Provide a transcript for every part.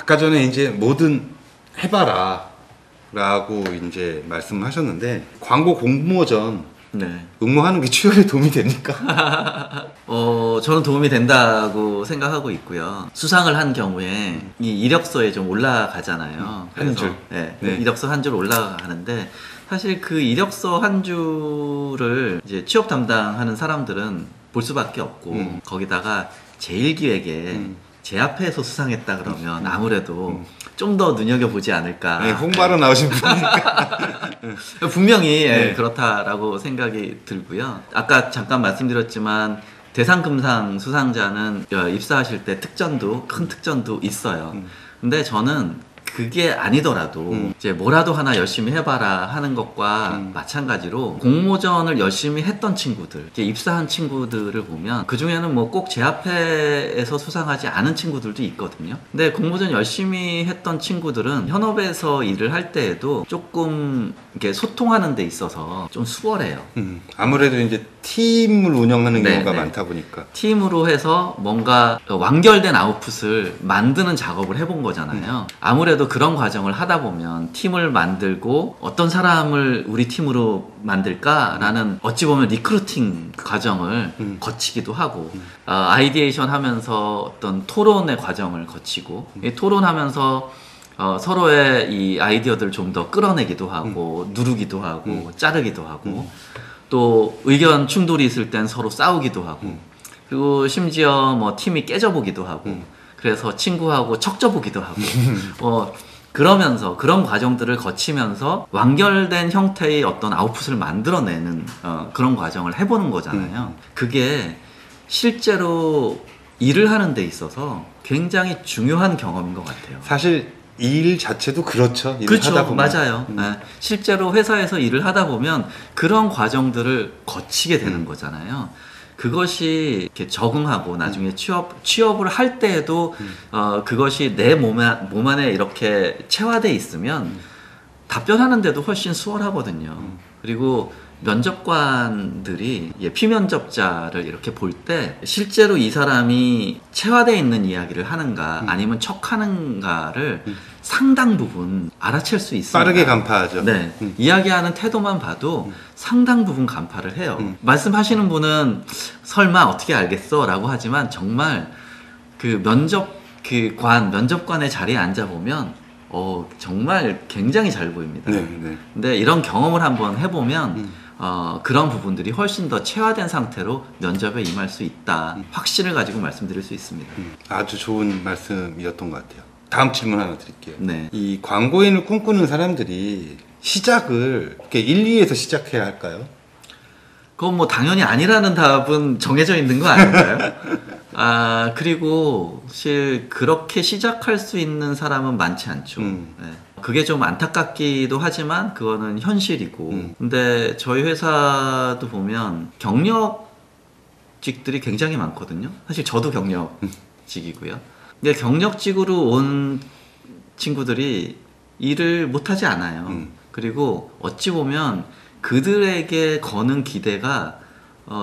아까 전에 이제 뭐든 해봐라 라고 이제 말씀하셨는데 광고 공모전 네. 응모하는 게 취업에 도움이 됩니까? 저는 도움이 된다고 생각하고 있고요. 수상을 한 경우에 이 이력서에 좀 올라가잖아요. 한 줄. 네, 네. 이력서 한 줄 올라가는데 사실 그 이력서 한 줄을 이제 취업 담당하는 사람들은 볼 수밖에 없고 거기다가 제일기획에 제 앞에서 수상했다 그러면 아무래도 좀 더 눈여겨보지 않을까. 네, 홍보하러 나오신 분이니까. 분명히 네. 그렇다라고 생각이 들고요. 아까 잠깐 말씀드렸지만 대상금상 수상자는 입사하실 때 큰 특전도 있어요. 근데 저는 그게 아니더라도 이제 뭐라도 하나 열심히 해봐라 하는 것과 마찬가지로 공모전을 열심히 했던 친구들, 이제 입사한 친구들을 보면 그 중에는 뭐 꼭 제 앞에서 수상하지 않은 친구들도 있거든요. 근데 공모전 열심히 했던 친구들은 현업에서 일을 할 때에도 조금 이렇게 소통하는 데 있어서 좀 수월해요. 아무래도 이제 팀을 운영하는 네, 경우가 네. 많다 보니까. 팀으로 해서 뭔가 완결된 아웃풋을 만드는 작업을 해본 거잖아요. 아무래도 그런 과정을 하다 보면 팀을 만들고 어떤 사람을 우리 팀으로 만들까라는 어찌 보면 리크루팅 과정을 거치기도 하고 아이디에이션 하면서 어떤 토론의 과정을 거치고 이 토론하면서 서로의 이 아이디어들을 좀 더 끌어내기도 하고 누르기도 하고 자르기도 하고 또 의견 충돌이 있을 땐 서로 싸우기도 하고 그리고 심지어 뭐 팀이 깨져보기도 하고 그래서 친구하고 척져보기도 하고 그러면서 그런 과정들을 거치면서 완결된 형태의 어떤 아웃풋을 만들어내는 그런 과정을 해보는 거잖아요. 그게 실제로 일을 하는 데 있어서 굉장히 중요한 경험인 것 같아요. 사실 일 자체도 그렇죠. 일을 그렇죠. 하다 보면. 맞아요. 네. 실제로 회사에서 일을 하다 보면 그런 과정들을 거치게 되는 거잖아요. 그것이 이렇게 적응하고 나중에 취업을 할 때에도 그것이 내 몸 안에 이렇게 체화돼 있으면 답변하는데도 훨씬 수월하거든요. 그리고 면접관들이 피면접자를 이렇게 볼 때 실제로 이 사람이 체화되어 있는 이야기를 하는가 아니면 척하는가를 상당 부분 알아챌 수 있습니다. 빠르게 간파하죠. 네, 이야기하는 태도만 봐도 상당 부분 간파를 해요. 말씀하시는 분은 설마 어떻게 알겠어? 라고 하지만 정말 그 면접관의 자리에 앉아보면 정말 굉장히 잘 보입니다. 네, 네. 근데 이런 경험을 한번 해보면 그런 부분들이 훨씬 더 체화된 상태로 면접에 임할 수 있다. 확신을 가지고 말씀드릴 수 있습니다. 아주 좋은 말씀이었던 것 같아요. 다음 질문 하나 드릴게요. 네. 이 광고인을 꿈꾸는 사람들이 시작을 이렇게 1, 2에서 시작해야 할까요? 그건 뭐 당연히 아니라는 답은 정해져 있는 거 아닌가요? 그리고 사실 그렇게 시작할 수 있는 사람은 많지 않죠. 네. 그게 좀 안타깝기도 하지만 그거는 현실이고 근데 저희 회사도 보면 경력직들이 굉장히 많거든요. 사실 저도 경력직이고요. 근데 경력직으로 온 친구들이 일을 못하지 않아요. 그리고 어찌 보면 그들에게 거는 기대가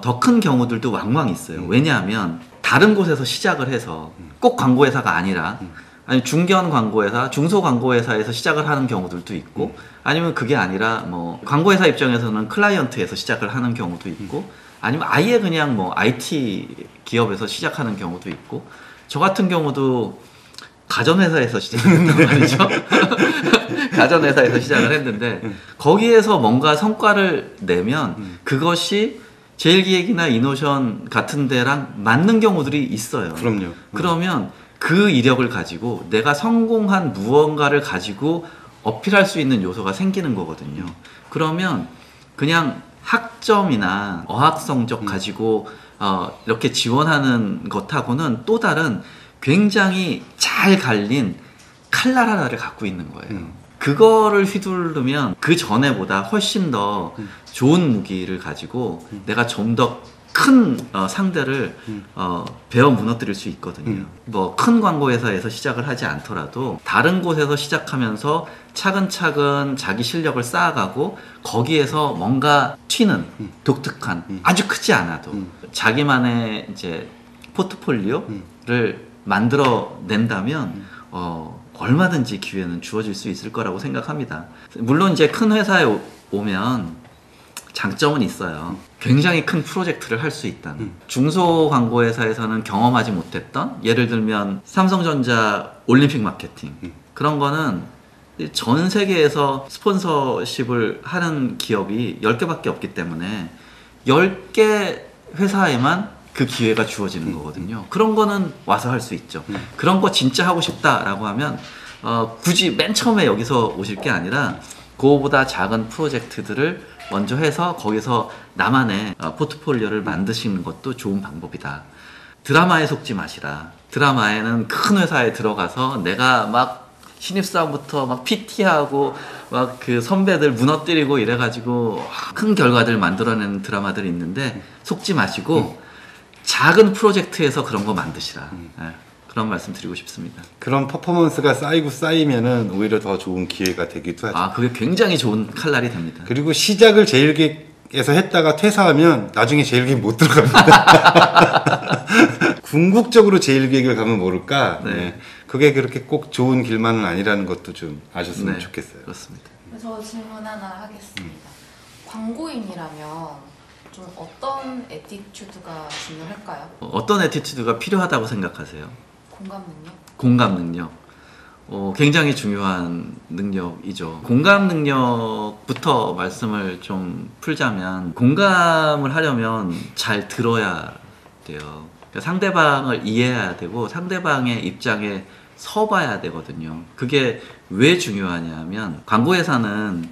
더 큰 경우들도 왕왕 있어요. 왜냐하면 다른 곳에서 시작을 해서 꼭 광고회사가 아니라 아니 중견 광고회사, 중소 광고회사에서 시작을 하는 경우들도 있고 아니면 그게 아니라 뭐 광고회사 입장에서는 클라이언트에서 시작을 하는 경우도 있고 아니면 아예 그냥 뭐 IT 기업에서 시작하는 경우도 있고 저 같은 경우도 가전회사에서 시작했단 말이죠. 가전회사에서 시작을 했는데 거기에서 뭔가 성과를 내면 그것이 제일기획이나 이노션 같은 데랑 맞는 경우들이 있어요. 그럼요. 그러면 그 이력을 가지고 내가 성공한 무언가를 가지고 어필할 수 있는 요소가 생기는 거거든요. 그러면 그냥 학점이나 어학 성적 가지고 이렇게 지원하는 것하고는 또 다른 굉장히 잘 갈린 칼날 하나를 갖고 있는 거예요. 그거를 휘두르면 그 전에보다 훨씬 더 좋은 무기를 가지고 내가 좀 더 큰 상대를 베어 무너뜨릴 수 있거든요. 뭐 큰 광고회사에서 시작을 하지 않더라도 다른 곳에서 시작하면서 차근차근 자기 실력을 쌓아가고 거기에서 뭔가 튀는 독특한 아주 크지 않아도 자기만의 이제 포트폴리오를 만들어 낸다면 얼마든지 기회는 주어질 수 있을 거라고 생각합니다. 물론 이제 큰 회사에 오면 장점은 있어요. 굉장히 큰 프로젝트를 할 수 있다는. 중소광고회사에서는 경험하지 못했던, 예를 들면 삼성전자 올림픽 마케팅, 그런 거는 전 세계에서 스폰서십을 하는 기업이 10개밖에 없기 때문에 10개 회사에만 그 기회가 주어지는 거거든요. 그런 거는 와서 할 수 있죠. 그런 거 진짜 하고 싶다라고 하면 굳이 맨 처음에 여기서 오실 게 아니라 그거보다 작은 프로젝트들을 먼저 해서 거기서 나만의 포트폴리오를 만드시는 것도 좋은 방법이다. 드라마에 속지 마시라. 드라마에는 큰 회사에 들어가서 내가 막 신입사원부터 막 PT하고 막 그 선배들 무너뜨리고 이래가지고 큰 결과들 만들어내는 드라마들이 있는데 속지 마시고 작은 프로젝트에서 그런 거 만드시라. 네, 그런 말씀 드리고 싶습니다. 그런 퍼포먼스가 쌓이면은 오히려 더 좋은 기회가 되기도 하죠. 아, 그게 굉장히 좋은 칼날이 됩니다. 그리고 시작을 제일기에서 했다가 퇴사하면 나중에 제일기에 못 들어갑니다. 궁극적으로 제일기획을 가면 모를까. 네. 네. 그게 그렇게 꼭 좋은 길만은 아니라는 것도 좀 아셨으면 네, 좋겠어요. 그렇습니다. 저 질문 하나 하겠습니다. 광고인이라면 좀 어떤 애티튜드가 중요할까요? 어떤 애티튜드가 필요하다고 생각하세요? 공감 능력? 공감 능력. 굉장히 중요한 능력이죠. 공감 능력부터 말씀을 좀 풀자면, 공감을 하려면 잘 들어야 돼요. 그러니까 상대방을 이해해야 되고 상대방의 입장에 서봐야 되거든요. 그게 왜 중요하냐면, 광고회사는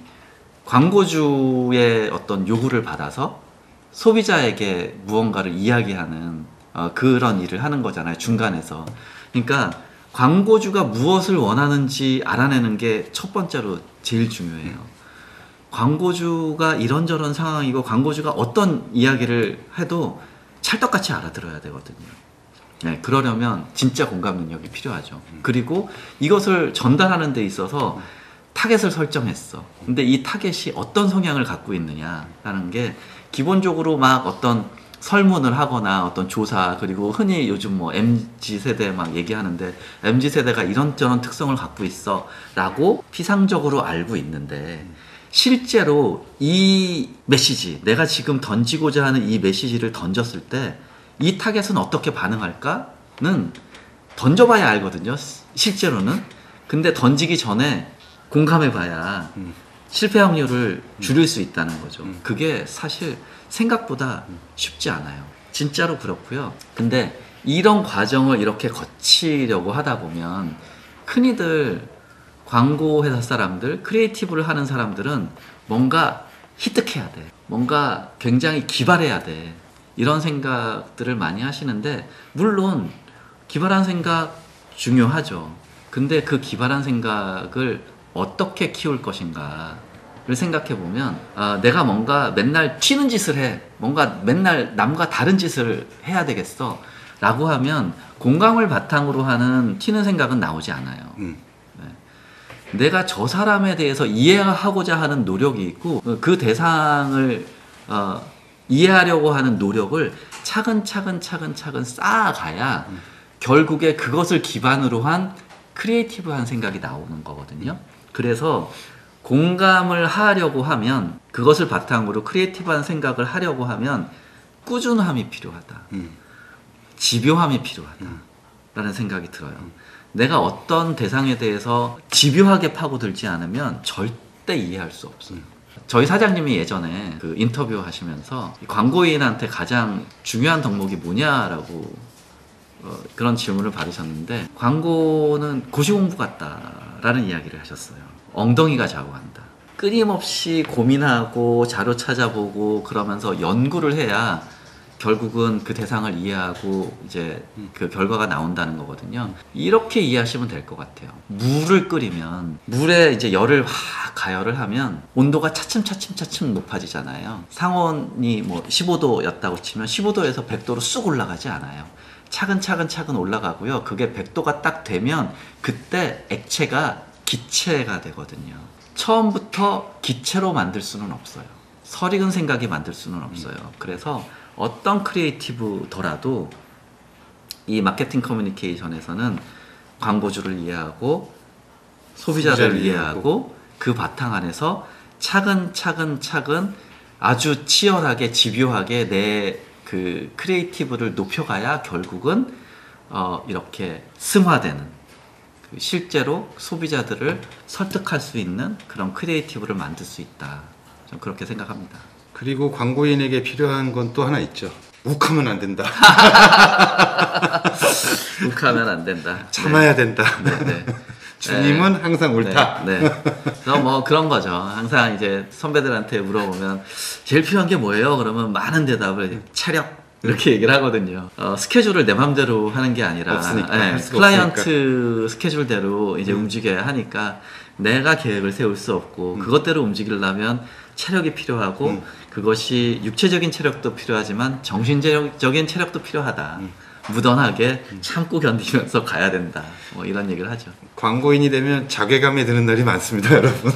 광고주의 어떤 요구를 받아서 소비자에게 무언가를 이야기하는 그런 일을 하는 거잖아요. 중간에서. 그러니까 광고주가 무엇을 원하는지 알아내는 게 첫 번째로 제일 중요해요. 광고주가 이런저런 상황이고 광고주가 어떤 이야기를 해도 찰떡같이 알아들어야 되거든요. 네, 그러려면 진짜 공감 능력이 필요하죠. 그리고 이것을 전달하는 데 있어서 타겟을 설정했어. 근데 이 타겟이 어떤 성향을 갖고 있느냐라는 게, 기본적으로 막 어떤 설문을 하거나 어떤 조사, 그리고 흔히 요즘 뭐 MZ세대 막 얘기하는데 MZ세대가 이런저런 특성을 갖고 있어 라고 피상적으로 알고 있는데, 실제로 이 메시지, 내가 지금 던지고자 하는 이 메시지를 던졌을 때 이 타겟은 어떻게 반응할까는 던져봐야 알거든요, 실제로는. 근데 던지기 전에 공감해봐야 실패 확률을 줄일 수 있다는 거죠. 그게 사실 생각보다 쉽지 않아요. 진짜로 그렇고요. 근데 이런 과정을 이렇게 거치려고 하다 보면 흔히들 광고회사 사람들, 크리에이티브를 하는 사람들은 뭔가 히트해야 돼. 뭔가 굉장히 기발해야 돼. 이런 생각들을 많이 하시는데, 물론 기발한 생각 중요하죠. 근데 그 기발한 생각을 어떻게 키울 것인가를 생각해 보면, 내가 뭔가 맨날 튀는 짓을 해, 뭔가 맨날 남과 다른 짓을 해야 되겠어 라고 하면 공감을 바탕으로 하는 튀는 생각은 나오지 않아요. 네. 내가 저 사람에 대해서 이해하고자 하는 노력이 있고, 그 대상을 이해하려고 하는 노력을 차근차근 쌓아가야 결국에 그것을 기반으로 한 크리에이티브한 생각이 나오는 거거든요. 그래서 공감을 하려고 하면, 그것을 바탕으로 크리에이티브한 생각을 하려고 하면 꾸준함이 필요하다. 집요함이 필요하다. 라는 생각이 들어요. 내가 어떤 대상에 대해서 집요하게 파고들지 않으면 절대 이해할 수 없어요. 저희 사장님이 예전에 그 인터뷰 하시면서 광고인한테 가장 중요한 덕목이 뭐냐라고 그런 질문을 받으셨는데, 광고는 고시공부 같다라는 이야기를 하셨어요. 엉덩이가 좌우한다. 끊임없이 고민하고 자료 찾아보고 그러면서 연구를 해야 결국은 그 대상을 이해하고 이제 그 결과가 나온다는 거거든요. 이렇게 이해하시면 될 것 같아요. 물을 끓이면, 물에 이제 열을 확 가열을 하면 온도가 차츰 높아지잖아요. 상온이 뭐 15도였다고 치면 15도에서 100도로 쑥 올라가지 않아요. 차근 올라가고요. 그게 100도가 딱 되면 그때 액체가 기체가 되거든요. 처음부터 기체로 만들 수는 없어요. 설익은 생각이 만들 수는 없어요. 그래서 어떤 크리에이티브더라도 이 마케팅 커뮤니케이션에서는 광고주를 이해하고 소비자를 소비자를 이해하고 그 바탕 안에서 차근차근 아주 치열하게 집요하게 내 그 크리에이티브를 높여가야 결국은 이렇게 승화되는 그 실제로 소비자들을 설득할 수 있는 그런 크리에이티브를 만들 수 있다. 좀 그렇게 생각합니다. 그리고 광고인에게 필요한 건 또 하나 있죠. 욱하면 안 된다. 욱하면 안 된다. 참아야 된다. 네. 주님은 항상 옳다. 네. 그래서 뭐 그런 거죠. 항상 이제 선배들한테 물어보면 제일 필요한 게 뭐예요? 그러면 많은 대답을 체력 이렇게 얘기를 하거든요. 스케줄을 내 맘대로 하는 게 아니라 없으니까, 할 수가 클라이언트 스케줄대로 이제 움직여야 하니까 내가 계획을 세울 수 없고 그것대로 움직이려면 체력이 필요하고 그것이 육체적인 체력도 필요하지만 정신적인 체력도 필요하다. 무던하게 참고 견디면서 가야 된다. 뭐 이런 얘기를 하죠. 광고인이 되면 자괴감에 드는 날이 많습니다, 여러분.